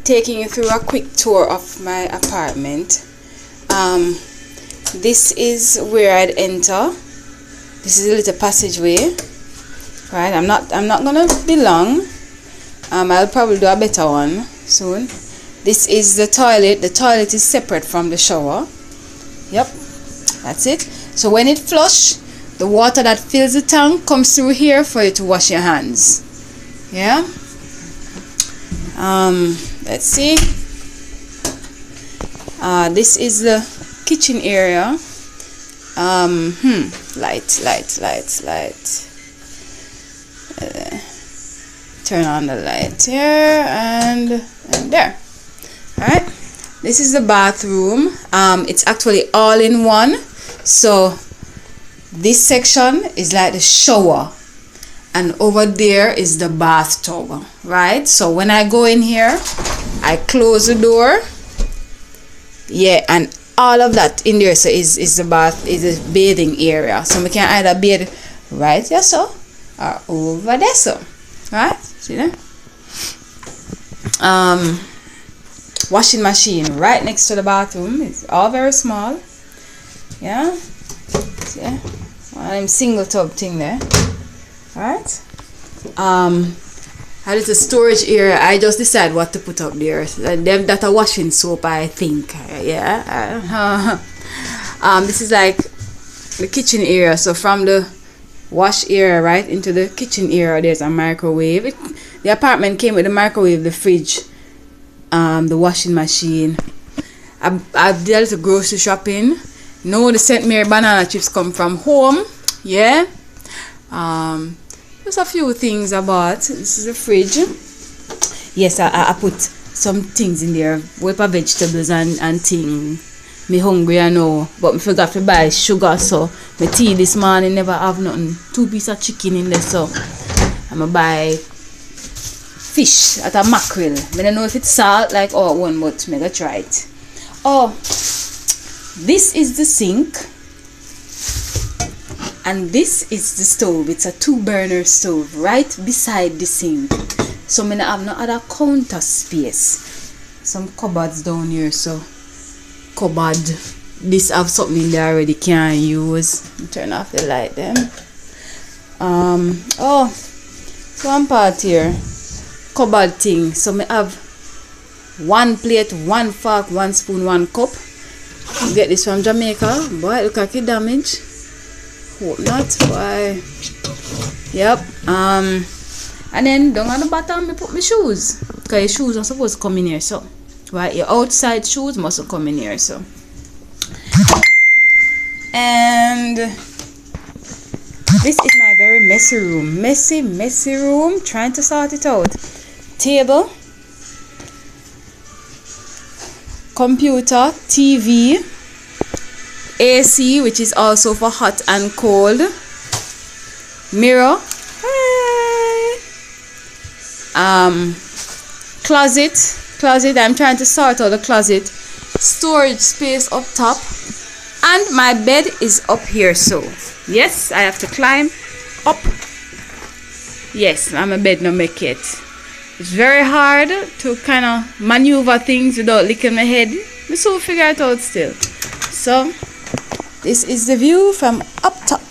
taking you through a quick tour of my apartment. This is where I'd enter. This is a little passageway. Right, I'm not gonna be long. I'll probably do a better one soon. This is the toilet. The toilet is separate from the shower. Yep, that's it. So when it flush, the water that fills the tank comes through here for you to wash your hands. Yeah. Let's see. This is the kitchen area. Light. Turn on the light here and there. All right. This is the bathroom. It's actually all in one. So this section is like the shower, and over there is the bathtub. Right. So when I go in here, I close the door. Yeah, and all of that in there so is the bath, is the bathing area. So we can either bathe right there so or over there so. Right? See there? Washing machine right next to the bathroom. It's all very small. Yeah? See? One of them single tub thing there. Alright? That is a storage area. I just decide what to put up there. That a washing soap, I think. Yeah. This is like the kitchen area. So from the wash area right into the kitchen area, there's a microwave. The apartment came with the microwave, the fridge, the washing machine. I've dealt with grocery shopping. No, the St. Mary banana chips come from home. Yeah. There's a few things I bought. This is a fridge. Yes, I put some things in there. Whip vegetables and things. Me hungry I know, but me forgot to buy sugar, so my tea this morning never have nothing. 2 pieces of chicken in there, so I'ma buy fish at a mackerel. I don't know if it's salt like our one, but I'm gonna try it. Oh, this is the sink. And this is the stove. It's a 2-burner stove right beside the sink. So I don't have no other counter space. Some cupboards down here, so cupboard. This have something in there already can't use. Turn off the light then. Oh, one part here. Cupboard thing. So I have 1 plate, 1 fork, 1 spoon, 1 cup. Get this from Jamaica. Boy, look at the damage. Hope not. Why? Yep. And then down at the bottom I put my shoes, because your shoes are supposed to come in here, so right, your outside shoes must come in here, so. And this is my very messy room. Messy room. Trying to sort it out. Table, computer, TV, AC, which is also for hot and cold. Mirror. Closet. I'm trying to sort out the closet. Storage space up top. And my bed is up here, so yes, I have to climb up. Yes, my bed no make it. It's very hard to kind of maneuver things without licking my head. I so figure it out still. So this is the view from up top.